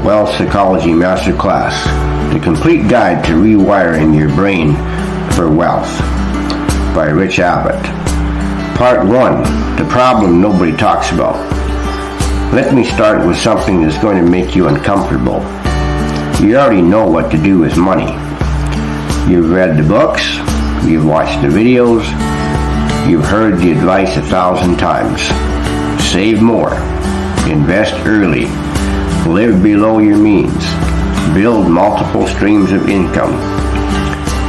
Wealth Psychology Masterclass, the complete guide to rewiring your brain for wealth, by Rich Abbott. Part 1, the problem nobody talks about. Let me start with something that's going to make you uncomfortable. You already know what to do with money. You've read the books, you've watched the videos, you've heard the advice 1,000 times. Save more, invest early, live below your means, build multiple streams of income.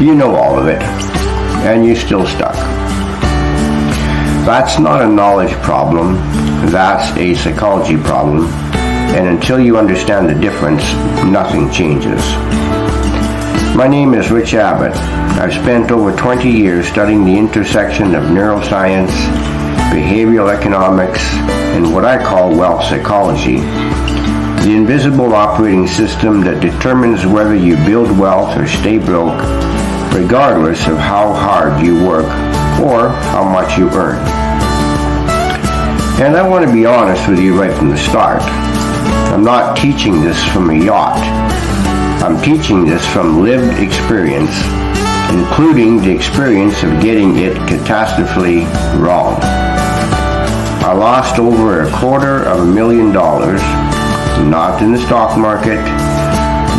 You know all of it, and you're still stuck. That's not a knowledge problem, that's a psychology problem, and until you understand the difference, nothing changes. My name is Rich Abbott. I've spent over 20 years studying the intersection of neuroscience, behavioral economics, and what I call wealth psychology, the invisible operating system that determines whether you build wealth or stay broke, regardless of how hard you work or how much you earn. And I want to be honest with you right from the start. I'm not teaching this from a yacht. I'm teaching this from lived experience, including the experience of getting it catastrophically wrong. I lost over $250,000, not in the stock market,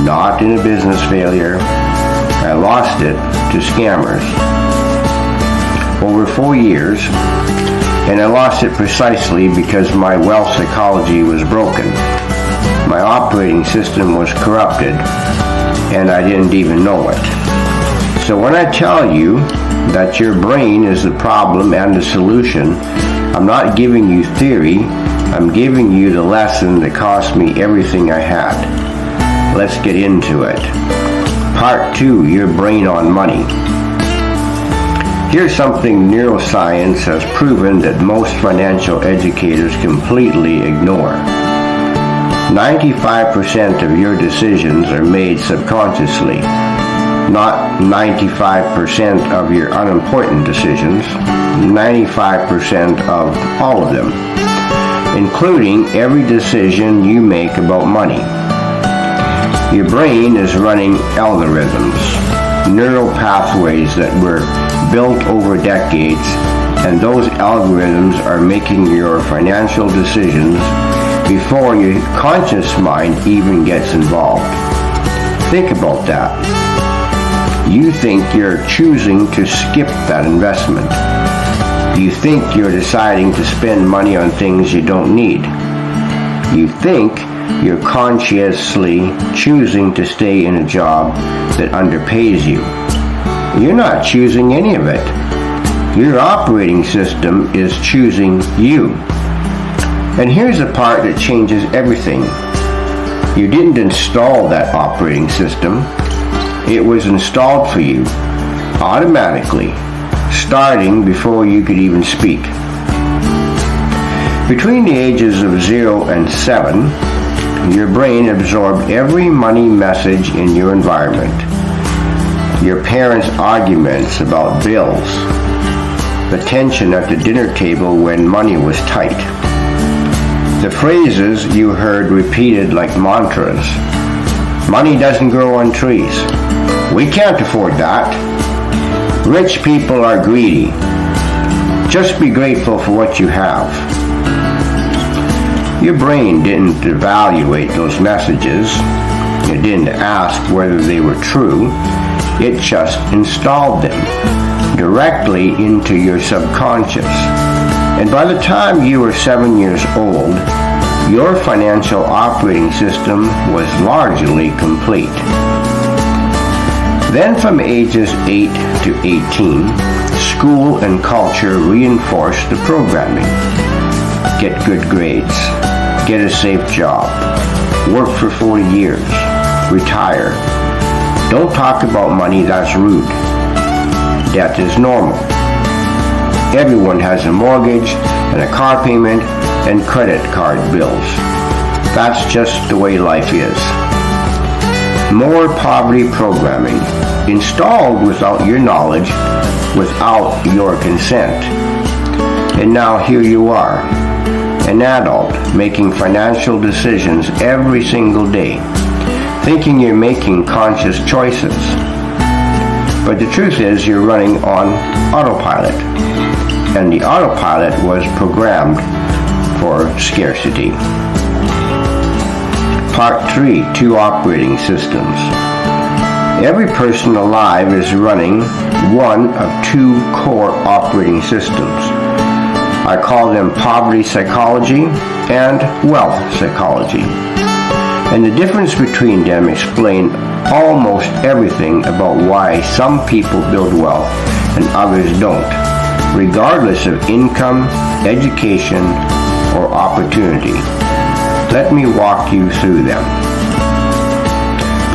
not in a business failure. I lost it to scammers. Over 4 years, and I lost it precisely because my wealth psychology was broken. My operating system was corrupted, and I didn't even know it. So when I tell you that your brain is the problem and the solution, I'm not giving you theory, I'm giving you the lesson that cost me everything I had. Let's get into it. Part 2, your brain on money. Here's something neuroscience has proven that most financial educators completely ignore. 95% of your decisions are made subconsciously, not 95% of your unimportant decisions, 95% of all of them, including every decision you make about money. Your brain is running algorithms, neural pathways that were built over decades, and those algorithms are making your financial decisions before your conscious mind even gets involved. Think about that. You think you're choosing to skip that investment. You think you're deciding to spend money on things you don't need. You think you're consciously choosing to stay in a job that underpays you. You're not choosing any of it. Your operating system is choosing you. And here's the part that changes everything. You didn't install that operating system. It was installed for you, automatically, starting before you could even speak. Between the ages of 0 and 7, your brain absorbed every money message in your environment. Your parents' arguments about bills, the tension at the dinner table when money was tight, the phrases you heard repeated like mantras. Money doesn't grow on trees. We can't afford that. Rich people are greedy. Just be grateful for what you have. Your brain didn't evaluate those messages. It didn't ask whether they were true. It just installed them directly into your subconscious. And by the time you were 7 years old, your financial operating system was largely complete. Then from ages 8 to 18, school and culture reinforced the programming. Get good grades, get a safe job, work for 40 years, retire. Don't talk about money, that's rude. Debt is normal. Everyone has a mortgage and a car payment and credit card bills. That's just the way life is. More poverty programming, installed without your knowledge, without your consent. And now here you are, an adult making financial decisions every single day, thinking you're making conscious choices. But the truth is you're running on autopilot, and the autopilot was programmed for scarcity. Part 3, 2 operating systems. Every person alive is running one of 2 core operating systems. I call them poverty psychology and wealth psychology. And the difference between them explain almost everything about why some people build wealth and others don't, regardless of income, education, or opportunity. Let me walk you through them.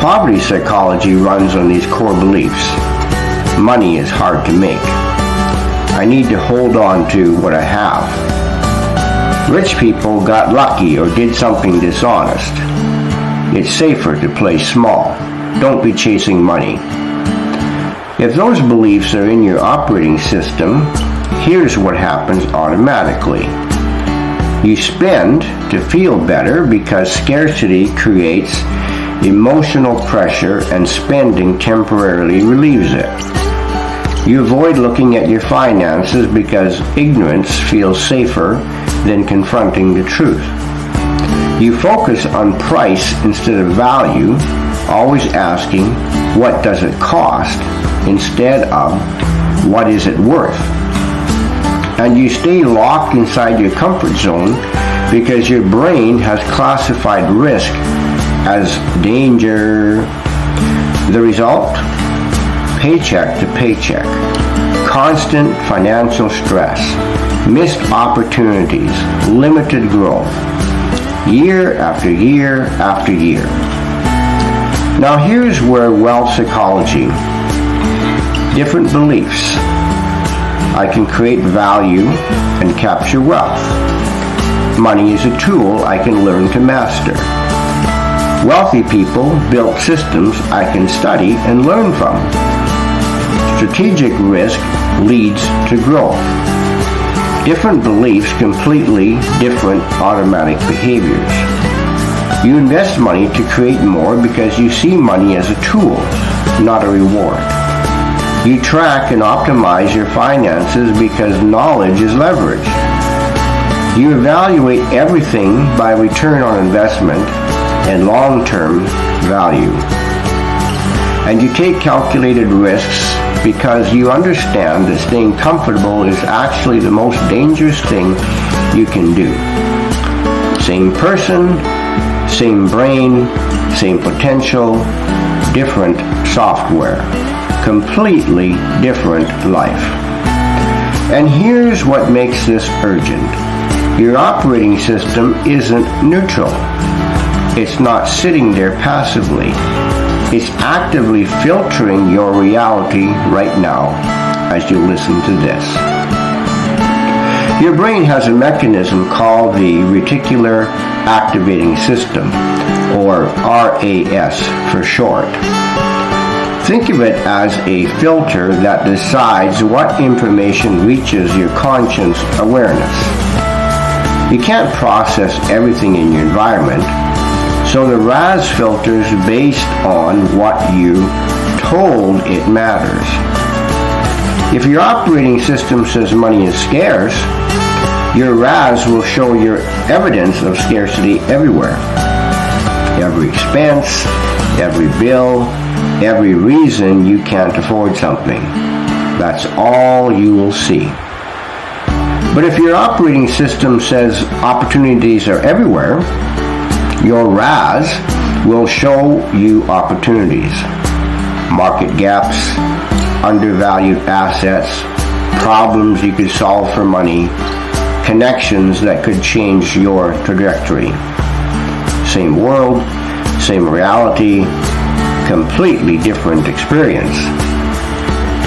Poverty psychology runs on these core beliefs. Money is hard to make. I need to hold on to what I have. Rich people got lucky or did something dishonest. It's safer to play small. Don't be chasing money. If those beliefs are in your operating system, here's what happens automatically. You spend to feel better because scarcity creates emotional pressure and spending temporarily relieves it. You avoid looking at your finances because ignorance feels safer than confronting the truth. You focus on price instead of value, always asking, what does it cost, instead of, what is it worth? And you stay locked inside your comfort zone because your brain has classified risk as danger. The result? Paycheck to paycheck. Constant financial stress. Missed opportunities. Limited growth. Year after year after year. Now here's where wealth psychology. Different beliefs. I can create value and capture wealth. Money is a tool I can learn to master. Wealthy people built systems I can study and learn from. Strategic risk leads to growth. Different beliefs, completely different automatic behaviors. You invest money to create more because you see money as a tool, not a reward. You track and optimize your finances because knowledge is leverage. You evaluate everything by return on investment and long-term value. And you take calculated risks because you understand that staying comfortable is actually the most dangerous thing you can do. Same person, same brain, same potential, different software. Completely different life. And here's what makes this urgent. Your operating system isn't neutral. It's not sitting there passively. It's actively filtering your reality right now as you listen to this. Your brain has a mechanism called the reticular activating system, or RAS for short. Think of it as a filter that decides what information reaches your conscious awareness. You can't process everything in your environment, so the RAS filters based on what you told it matters. If your operating system says money is scarce, your RAS will show your evidence of scarcity everywhere. Every expense, every bill, every reason you can't afford something. That's all you will see. But if your operating system says opportunities are everywhere, your RAS will show you opportunities, market gaps, undervalued assets, problems you could solve for money, connections that could change your trajectory. Same world, same reality, completely different experience.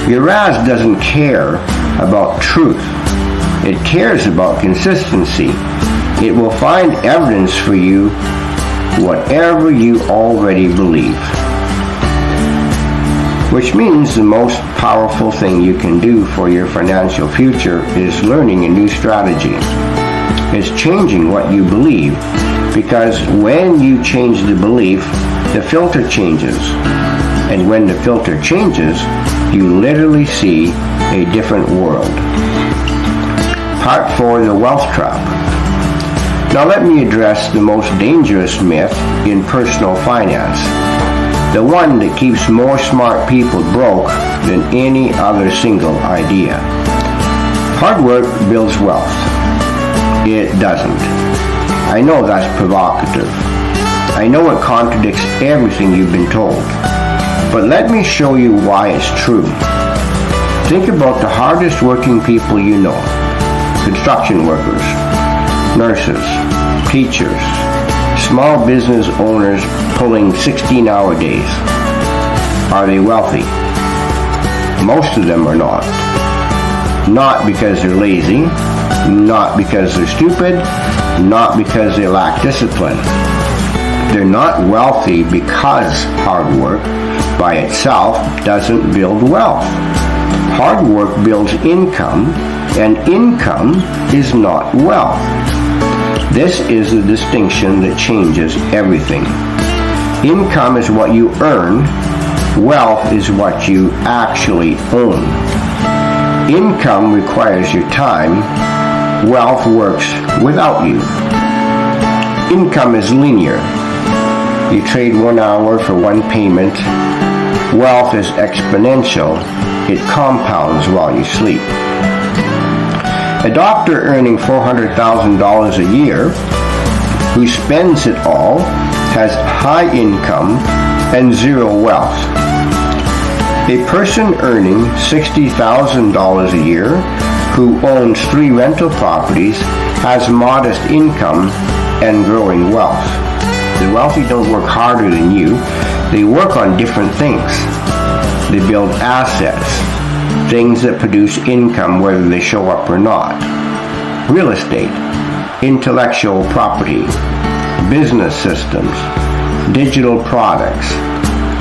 Your RAS doesn't care about truth. It cares about consistency. It will find evidence for you, whatever you already believe. Which means the most powerful thing you can do for your financial future is learning a new strategy. is changing what you believe, because when you change the belief, the filter changes. And when the filter changes, you literally see a different world. Part 4, the wealth trap. Now let me address the most dangerous myth in personal finance, the one that keeps more smart people broke than any other single idea. Hard work builds wealth. It doesn't. I know that's provocative. I know it contradicts everything you've been told. But let me show you why it's true. Think about the hardest working people you know. Construction workers, nurses, teachers, small business owners pulling 16-hour days. Are they wealthy? Most of them are not. Not because they're lazy, not because they're stupid, not because they lack discipline. They're not wealthy because hard work by itself doesn't build wealth. Hard work builds income, and income is not wealth. This is the distinction that changes everything. Income is what you earn. Wealth is what you actually own. Income requires your time. Wealth works without you. Income is linear. You trade 1 hour for 1 payment. Wealth is exponential. It compounds while you sleep. A doctor earning $400,000 a year, who spends it all, has high income and zero wealth. A person earning $60,000 a year, who owns 3 rental properties, has modest income and growing wealth. The wealthy don't work harder than you. They work on different things. They build assets, things that produce income whether they show up or not. Real estate, intellectual property, business systems, digital products,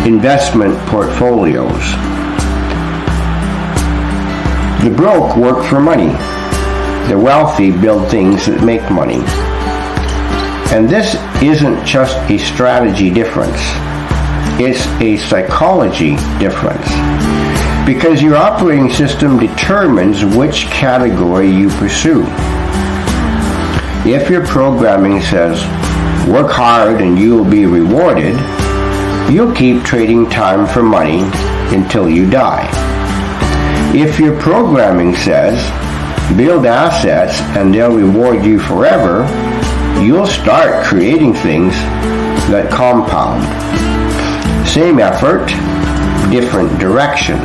investment portfolios. The broke work for money. The wealthy build things that make money. And this isn't just a strategy difference. It's a psychology difference. Because your operating system determines which category you pursue. If your programming says, work hard and you will be rewarded, you'll keep trading time for money until you die. If your programming says, build assets and they'll reward you forever, you'll start creating things that compound. Same effort, different direction,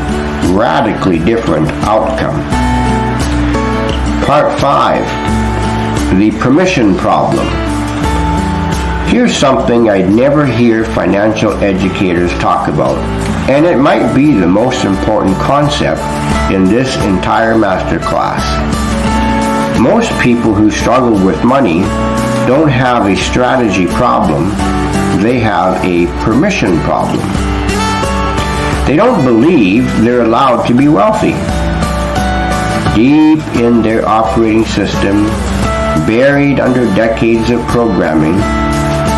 radically different outcome. Part 5, the permission problem. Here's something I'd never hear financial educators talk about, and it might be the most important concept in this entire masterclass. Most people who struggle with money don't have a strategy problem, they have a permission problem. They don't believe they're allowed to be wealthy. Deep in their operating system, buried under decades of programming,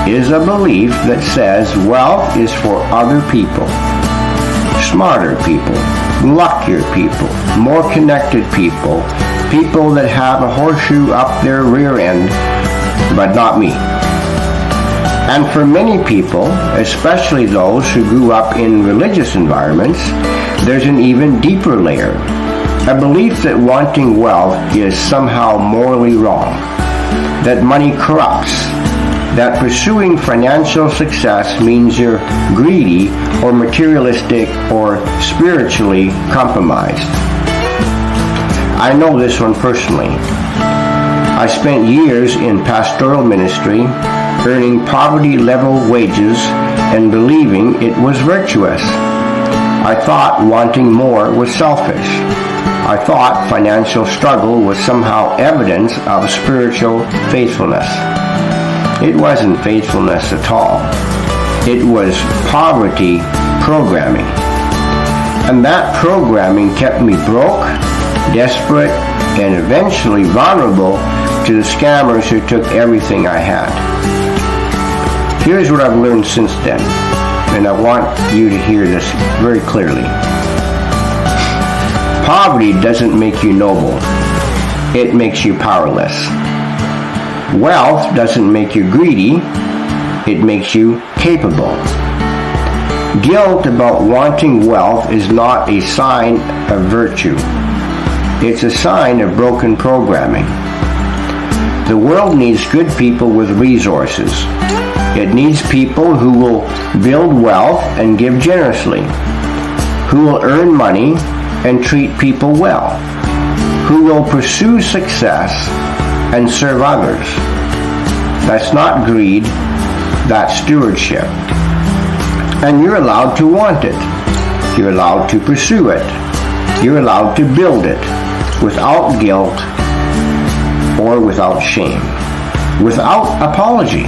is a belief that says wealth is for other people. Smarter people, luckier people, more connected people, people that have a horseshoe up their rear end, but not me. And for many people, especially those who grew up in religious environments, there's an even deeper layer. A belief that wanting wealth is somehow morally wrong, that money corrupts, that pursuing financial success means you're greedy or materialistic or spiritually compromised. I know this one personally. I spent years in pastoral ministry, earning poverty-level wages and believing it was virtuous. I thought wanting more was selfish. I thought financial struggle was somehow evidence of spiritual faithfulness. It wasn't faithfulness at all. It was poverty programming. And that programming kept me broke, desperate, and eventually vulnerable to the scammers who took everything I had. Here's what I've learned since then, and I want you to hear this very clearly. Poverty doesn't make you noble. It makes you powerless. Wealth doesn't make you greedy. It makes you capable. Guilt about wanting wealth is not a sign of virtue. It's a sign of broken programming. The world needs good people with resources. It needs people who will build wealth and give generously, who will earn money and treat people well, who will pursue success and serve others. That's not greed, that's stewardship. And you're allowed to want it. You're allowed to pursue it. You're allowed to build it without guilt or without shame, without apology.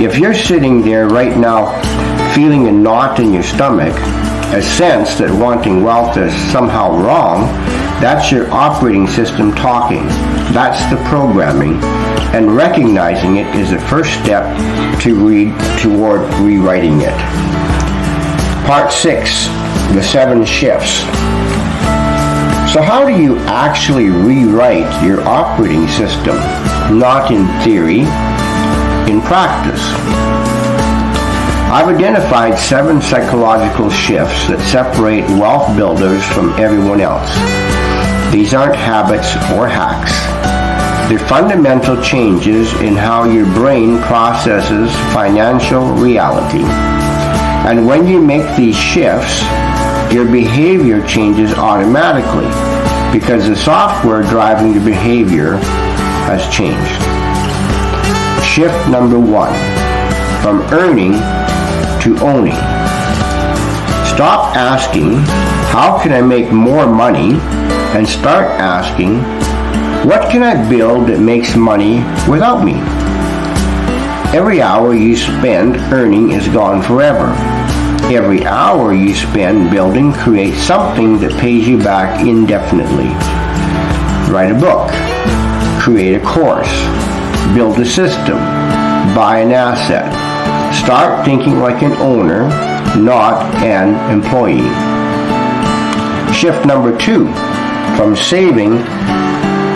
If you're sitting there right now feeling a knot in your stomach, a sense that wanting wealth is somehow wrong, that's your operating system talking. That's the programming, and recognizing it is the first step toward rewriting it. Part 6, the 7 shifts. So how do you actually rewrite your operating system? Not in theory, in practice. I've identified 7 psychological shifts that separate wealth builders from everyone else. These aren't habits or hacks. They're fundamental changes in how your brain processes financial reality. And when you make these shifts, your behavior changes automatically because the software driving the behavior has changed. Shift number 1, from earning to owning. Stop asking, how can I make more money? And start asking, what can I build that makes money without me? Every hour you spend earning is gone forever. Every hour you spend building creates something that pays you back indefinitely. Write a book, create a course, build a system, buy an asset. Start thinking like an owner, not an employee. Shift number 2, from saving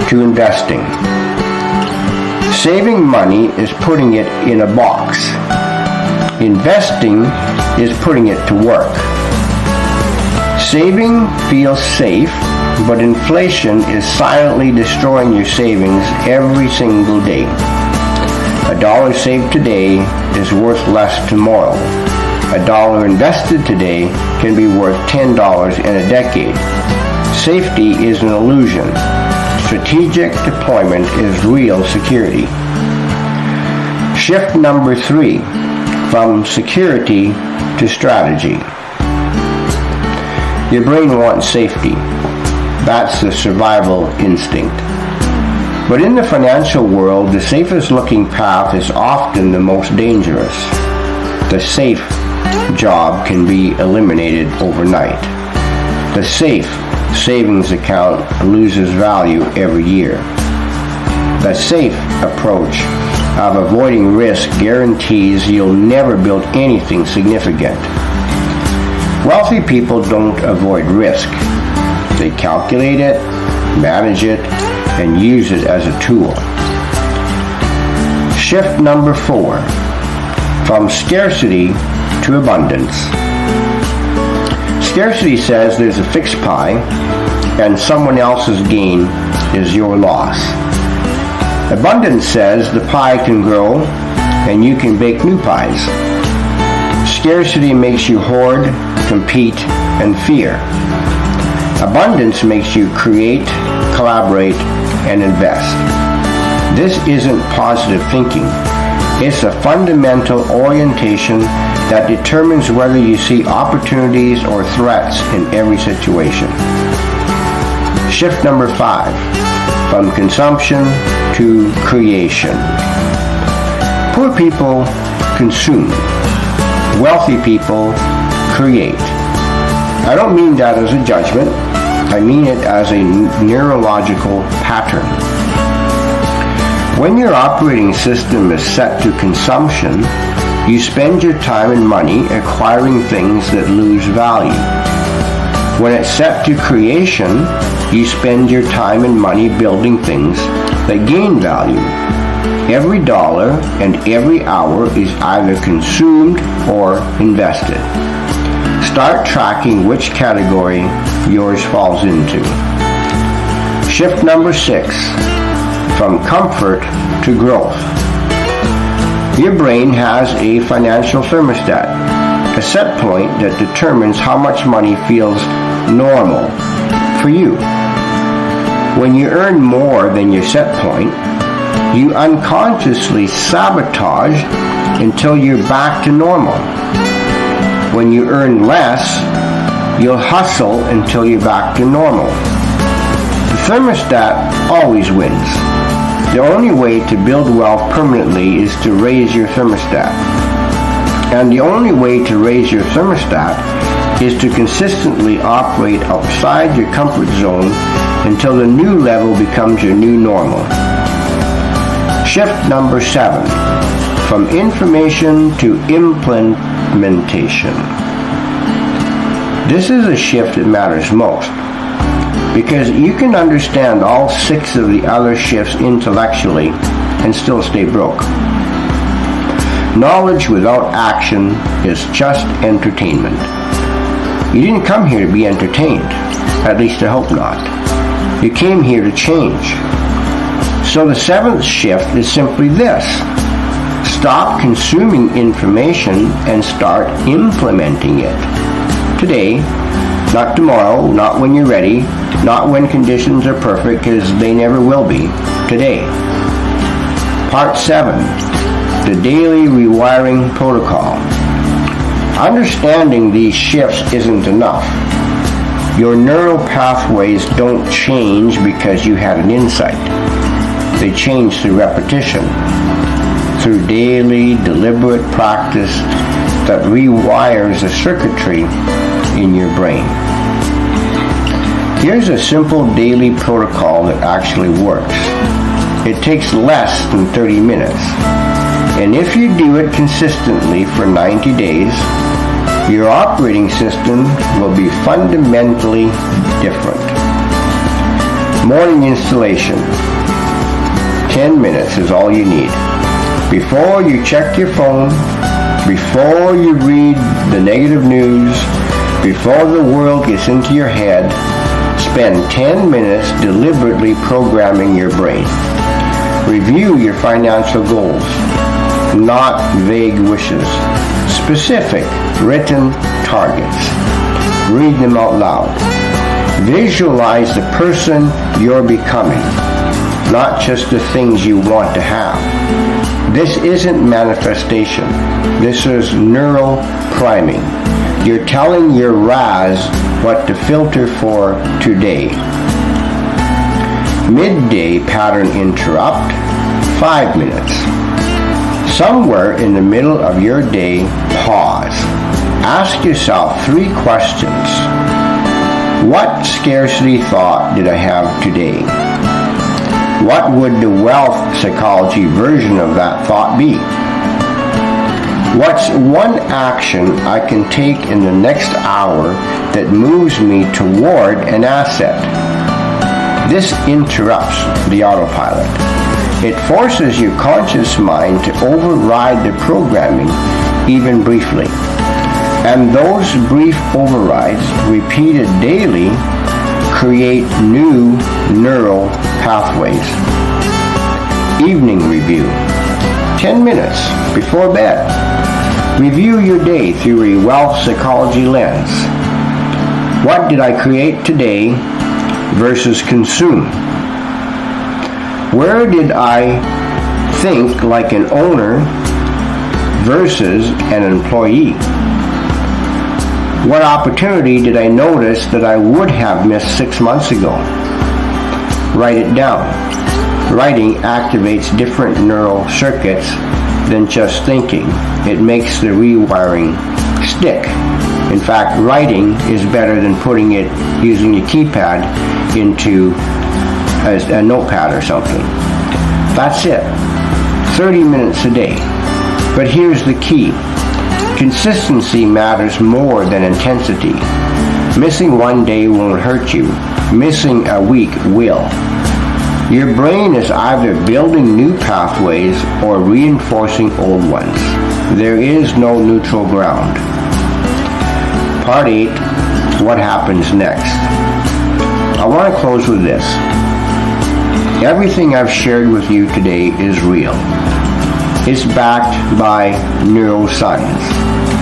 to investing. Saving money is putting it in a box. Investing is putting it to work. Saving feels safe, but inflation is silently destroying your savings every single day. $1 saved today is worth less tomorrow. $1 invested today can be worth $10 in a decade. Safety is an illusion. Strategic deployment is real security. Shift number 3, from security to strategy. Your brain wants safety. That's the survival instinct. But in the financial world, the safest looking path is often the most dangerous. The safe job can be eliminated overnight. The safe savings account loses value every year. The safe approach of avoiding risk guarantees you'll never build anything significant. Wealthy people don't avoid risk. They calculate it, manage it, and use it as a tool. Shift number 4, from scarcity to abundance. Scarcity says there's a fixed pie, and someone else's gain is your loss. Abundance says the pie can grow, and you can bake new pies. Scarcity makes you hoard, compete, and fear. Abundance makes you create, collaborate, and invest. This isn't positive thinking. It's a fundamental orientation that determines whether you see opportunities or threats in every situation. Shift number 5, from consumption to creation. Poor people consume. Wealthy people create. I don't mean that as a judgment. I mean it as a neurological pattern. When your operating system is set to consumption, you spend your time and money acquiring things that lose value. When it's set to creation, you spend your time and money building things that gain value. Every dollar and every hour is either consumed or invested. Start tracking which category yours falls into. Shift number 6, from comfort to growth. Your brain has a financial thermostat, a set point that determines how much money feels normal for you. When you earn more than your set point, you unconsciously sabotage until you're back to normal. When you earn less, you'll hustle until you're back to normal. The thermostat always wins. The only way to build wealth permanently is to raise your thermostat. And the only way to raise your thermostat is to consistently operate outside your comfort zone until the new level becomes your new normal. Shift number 7, from information to implementation. This is a shift that matters most, because you can understand all 6 of the other shifts intellectually and still stay broke. Knowledge without action is just entertainment. You didn't come here to be entertained, at least I hope not. You came here to change. So the 7th shift is simply this. Stop consuming information and start implementing it. Today, not tomorrow, not when you're ready, not when conditions are perfect, because they never will be. Today. Part 7, the daily rewiring protocol. Understanding these shifts isn't enough. Your neural pathways don't change because you had an insight. They change through repetition, through daily, deliberate practice that rewires the circuitry in your brain. Here's a simple daily protocol that actually works. It takes less than 30 minutes. And if you do it consistently for 90 days, your operating system will be fundamentally different. Morning installation. 10 minutes is all you need. Before you check your phone, before you read the negative news, before the world gets into your head, spend 10 minutes deliberately programming your brain. Review your financial goals, not vague wishes. Specific, written targets. Read them out loud. Visualize the person you're becoming, not just the things you want to have. This isn't manifestation. This is neural priming. You're telling your RAS what to filter for today. Midday pattern interrupt, 5 minutes. Somewhere in the middle of your day, pause. Ask yourself 3 questions. What scarcity thought did I have today? What would the wealth psychology version of that thought be? What's one action I can take in the next hour that moves me toward an asset? This interrupts the autopilot. It forces your conscious mind to override the programming, even briefly. And those brief overrides, repeated daily, create new neural pathways. Evening review. 10 minutes before bed. Review your day through a wealth psychology lens. What did I create today versus consume? Where did I think like an owner versus an employee? What opportunity did I notice that I would have missed 6 months ago? Write it down. Writing activates different neural circuits than just thinking. It makes the rewiring stick. In fact, writing is better than putting it using a keypad into a notepad or something. That's it. 30 minutes a day. But here's the key. Consistency matters more than intensity. Missing one day won't hurt you. Missing a week will. Your brain is either building new pathways or reinforcing old ones. There is no neutral ground. Part 8, what happens next? I want to close with this. Everything I've shared with you today is real. It's backed by neuroscience.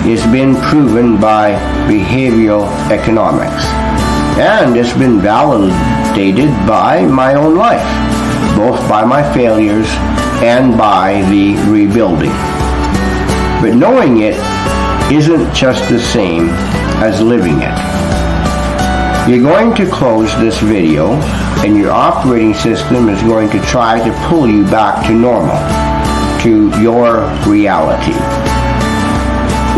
It's been proven by behavioral economics. And it's been validated by my own life, both by my failures and by the rebuilding. But knowing it isn't just the same as living it. You're going to close this video and your operating system is going to try to pull you back to normal, to your reality.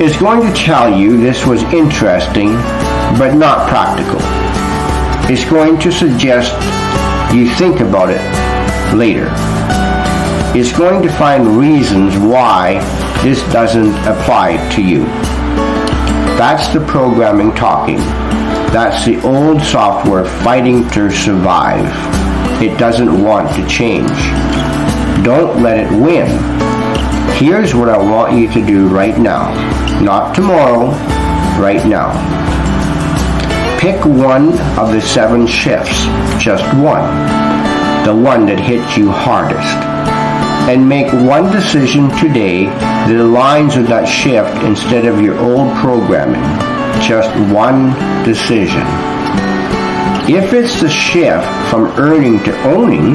It's going to tell you this was interesting but not practical. It's going to suggest you think about it later. It's going to find reasons why this doesn't apply to you. That's the programming talking. That's the old software fighting to survive. It doesn't want to change. Don't let it win. Here's what I want you to do right now. Not tomorrow, right now. Pick one of the 7 shifts, just one. The one that hits you hardest. And make one decision today that aligns with that shift instead of your old programming. Just one decision. If it's the shift from earning to owning,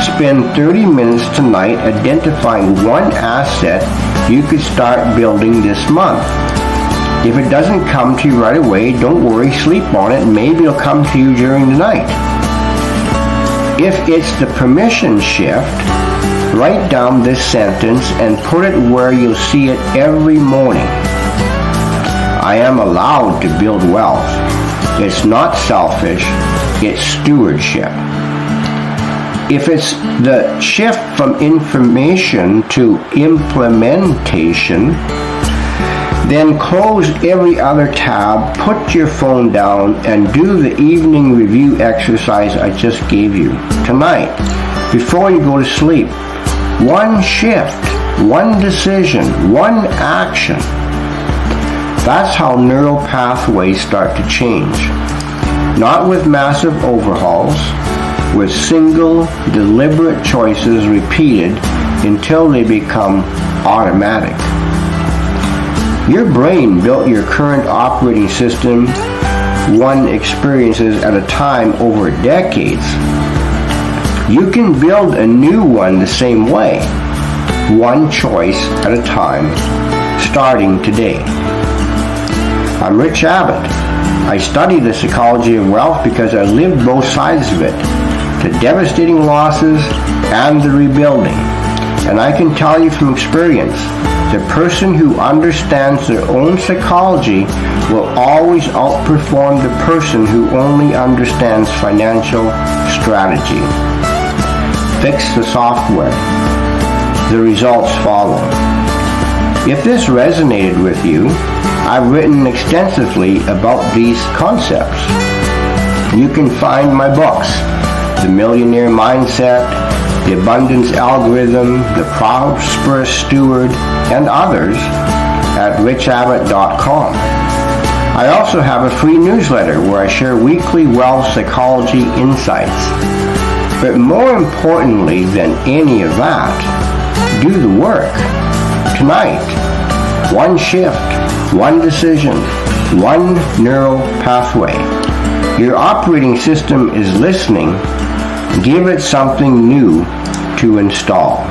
spend 30 minutes tonight identifying one asset you could start building this month. If it doesn't come to you right away, don't worry, sleep on it, maybe it'll come to you during the night. If it's the permission shift, write down this sentence and put it where you'll see it every morning. I am allowed to build wealth. It's not selfish, it's stewardship. If it's the shift from information to implementation, then close every other tab, put your phone down, and do the evening review exercise I just gave you tonight before you go to sleep. One shift, one decision, one action. That's how neural pathways start to change. Not with massive overhauls, with single, deliberate choices repeated until they become automatic. Your brain built your current operating system one experiences at a time over decades. You can build a new one the same way, one choice at a time, starting today. I'm Rich Abbott. I study the psychology of wealth because I lived both sides of it, the devastating losses and the rebuilding. And I can tell you from experience, the person who understands their own psychology will always outperform the person who only understands financial strategy. Fix the software. The results follow. If this resonated with you, I've written extensively about these concepts. You can find my books, The Millionaire Mindset, The Abundance Algorithm, The Prosperous Steward, and others at richabbott.com. I also have a free newsletter where I share weekly wealth psychology insights. But more importantly than any of that, do the work. Tonight, one shift, one decision, one neural pathway. Your operating system is listening. Give it something new to install.